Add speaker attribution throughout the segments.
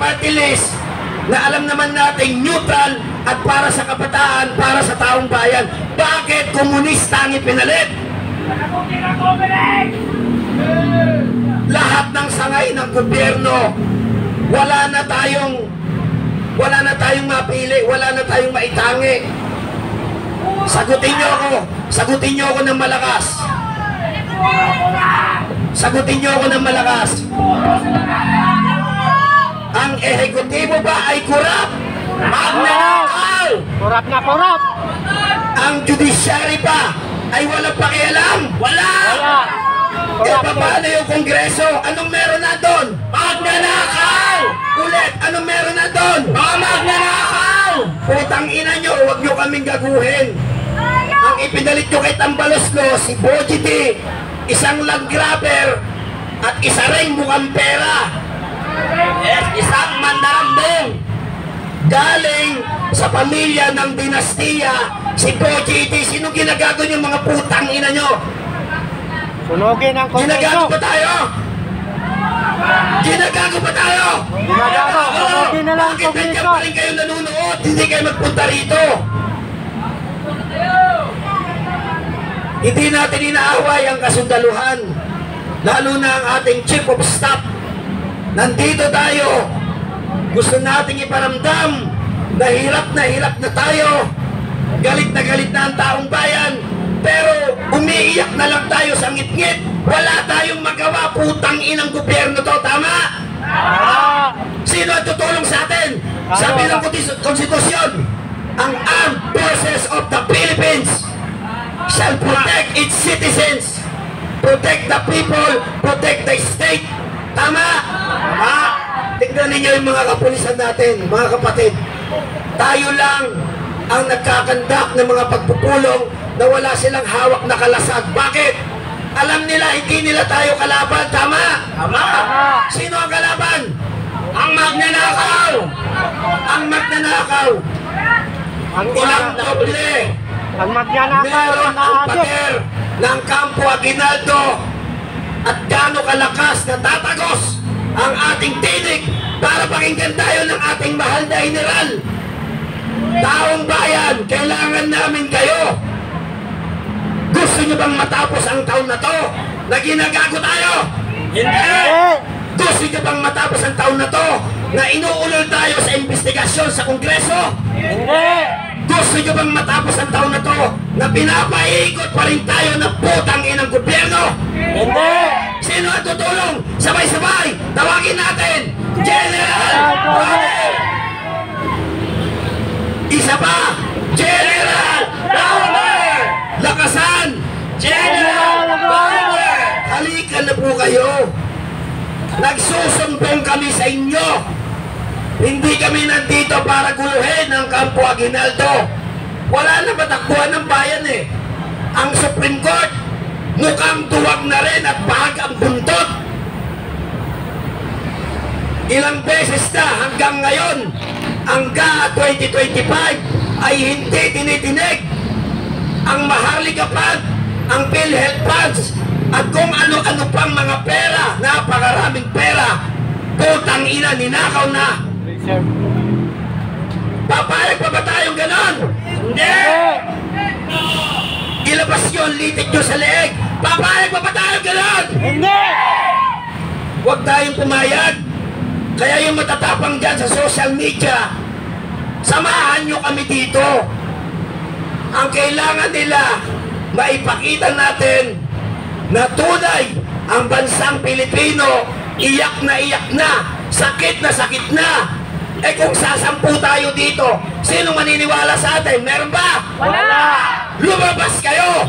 Speaker 1: party list na alam naman nating neutral at para sa kabataan, para sa taong bayan. Bakit komunista ang ipinalit? Lahat ng sangay ng gobyerno, wala na tayong mapili, wala na tayong maitangi. Sagutin niyo ako ng malakas. Sagutin niyo ako ng malakas. Ang ehekutibo ba ay kurap? Magnanakaw!
Speaker 2: Kurap na kurap!
Speaker 1: Ang judiciary pa ay walang pakialam? Wala! Eh, paano yung kongreso? Anong meron na doon? Magnanakaw! Ulit, anong meron na doon? Magnanakaw! Putang ina nyo, huwag nyo kaming gaguhin. Ang ipinalit nyo kay Tambaloslo, si Bojiti, isang land grabber at isa ring mukhang pera. Isang mandarambong. Galing sa pamilya ng dinastiya, si Bojiti. Sino ginagago yung mga putang ina nyo?
Speaker 2: Sunugin ang kongreso.
Speaker 1: Ginagago ba tayo? Ginagago ba tayo?
Speaker 2: Ginagago. Sunugin na lang ang
Speaker 1: Bakit nandiyan
Speaker 2: kongreso.
Speaker 1: pa rin kayo nanunood? Hindi kayo magpunta rito. Hindi natin inaaway ang kasundaluhan. Lalo na ang ating chief of staff. Nandito tayo. Gusto nating iparamdam na hirap na tayo. Galit na ang taong bayan. Pero umiiyak na lang tayo sa ngit-ngit. Wala tayong magawa, putang inang gobyerno to, tama? Sino ang tutulong sa atin? Sabi ng konstitusyon, ang Armed Forces of the Philippines shall protect its citizens, protect the people, protect the state. Tama? Tama? Tignan ninyo yung mga kapulisan natin, mga kapatid. Tayo lang ang nagkakandak ng mga pagpupulong na wala silang hawak na kalasag. Bakit? Alam nila, hindi nila tayo kalaban. Tama? Tama. Sino ang kalaban? Ang magnanakaw. Ang magnanakaw. Ilang doble.
Speaker 2: Ang magnanakaw.
Speaker 1: Meron ang pader ng Campo Aguinaldo. At gaano kalakas na tatagos ang ating tinig para pakinggan tayo ng ating mahal na general. Taong bayan, kailangan namin kayo. Gusto nyo bang matapos ang taon na to na ginagago tayo? Hindi! Gusto nyo bang matapos ang taon na to na inuulol tayo sa investigasyon sa Kongreso?
Speaker 2: Hindi!
Speaker 1: Gusto nyo bang matapos ang taon na to na pinapaikot pa rin tayo ng putang inang gobyerno?
Speaker 2: Hindi!
Speaker 1: Sino ang tutulong? Sabay-sabay! Tawagin natin! General! Isa pa! General! Power! Lakasan! General! Power! Halika na po kayo! Nagsusumbong kami sa inyo! Hindi kami nandito para guluhin ang Campo Aguinaldo. Wala na matakbuhan ng bayan eh. Ang Supreme Court, mukhang duwag na rin at bahag ang buntot. Ilang beses na hanggang ngayon, hanggang 2025, ay hindi tinitinig ang Maharlika Fund, ang PhilHealth Funds, at kung ano-ano pang mga pera, napakaraming pera. Putang ina, ninakaw na. Papayag pa ba tayong ganon? Hindi! Ilabas yun, litik nyo sa leeg. Papayag pa ba tayong ganon?
Speaker 2: Hindi!
Speaker 1: Huwag tayong pumayag. Kaya yung matatapang dyan sa social media, samahan nyo kami dito. Ang kailangan nila, maipakita natin na tunay ang bansang Pilipino, iyak na, sakit na. Eh kung sasampu tayo dito, sino maniniwala sa atin? Meron ba?
Speaker 2: Wala!
Speaker 1: Lumabas kayo!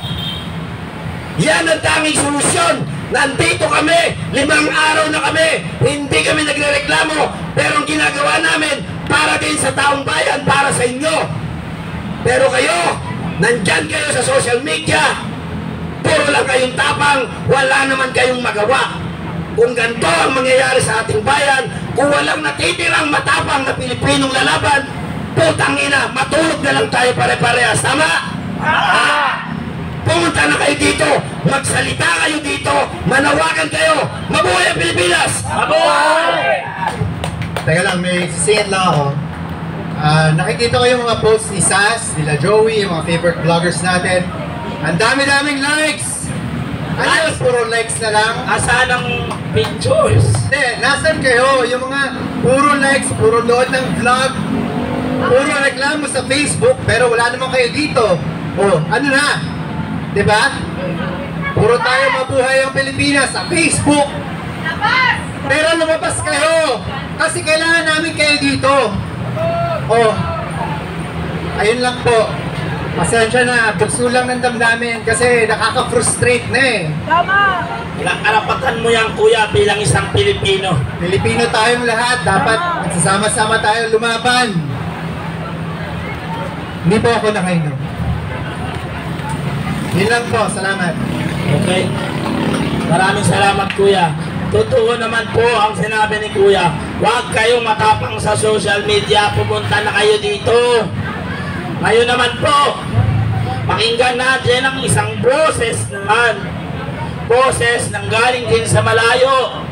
Speaker 1: Yan ang tanging solusyon. Nandito kami, 5 araw na kami, hindi kami nagrereklamo, pero ang ginagawa namin para din sa taong bayan, para sa inyo. Pero kayo, nandyan kayo sa social media, puro lang kayong tapang, wala naman kayong magawa. Kung ganito ang mangyayari sa ating bayan, kung walang natitirang matapang na Pilipinong lalaban, putang ina, matulog na lang tayo pare-parehas. Tama? Pumunta na kayo dito, magsalita kayo dito, manawagan kayo. Mabuhay ang Pilipinas! Mabuhay!
Speaker 3: Teka lang, may sisingit lang ako. Nakikita ko yung mga posts ni Sas, nila Joey, yung mga favorite vloggers natin. Ang dami-daming likes! Ano, puro likes na lang?
Speaker 1: Asaan ang pictures?
Speaker 3: Hindi, nasan kayo? Yung mga puro likes, puro load ng vlog, puro reklamo sa Facebook, pero wala naman kayo dito. Oh, ano na? Diba? Puro tayo mabuhay ang Pilipinas sa Facebook. Pero lumabas kayo. Kasi kailangan namin kayo dito. Oh, ayun lang po. Pasensya na, bugso lang ng damdamin kasi nakaka-frustrate na eh.
Speaker 1: Ilang karapatan mo yan, kuya, bilang isang Pilipino.
Speaker 3: Pilipino tayong lahat, dapat magsasama-sama tayo lumaban. Hindi po ako nakainom. Yun lang po, salamat.
Speaker 1: Okay? Maraming salamat, kuya. Totoo naman po ang sinabi ni kuya. Huwag kayong matapang sa social media. Pumunta na kayo dito. Ngayon naman po, pakinggan natin ang isang boses naman. Boses nang galing din sa malayo.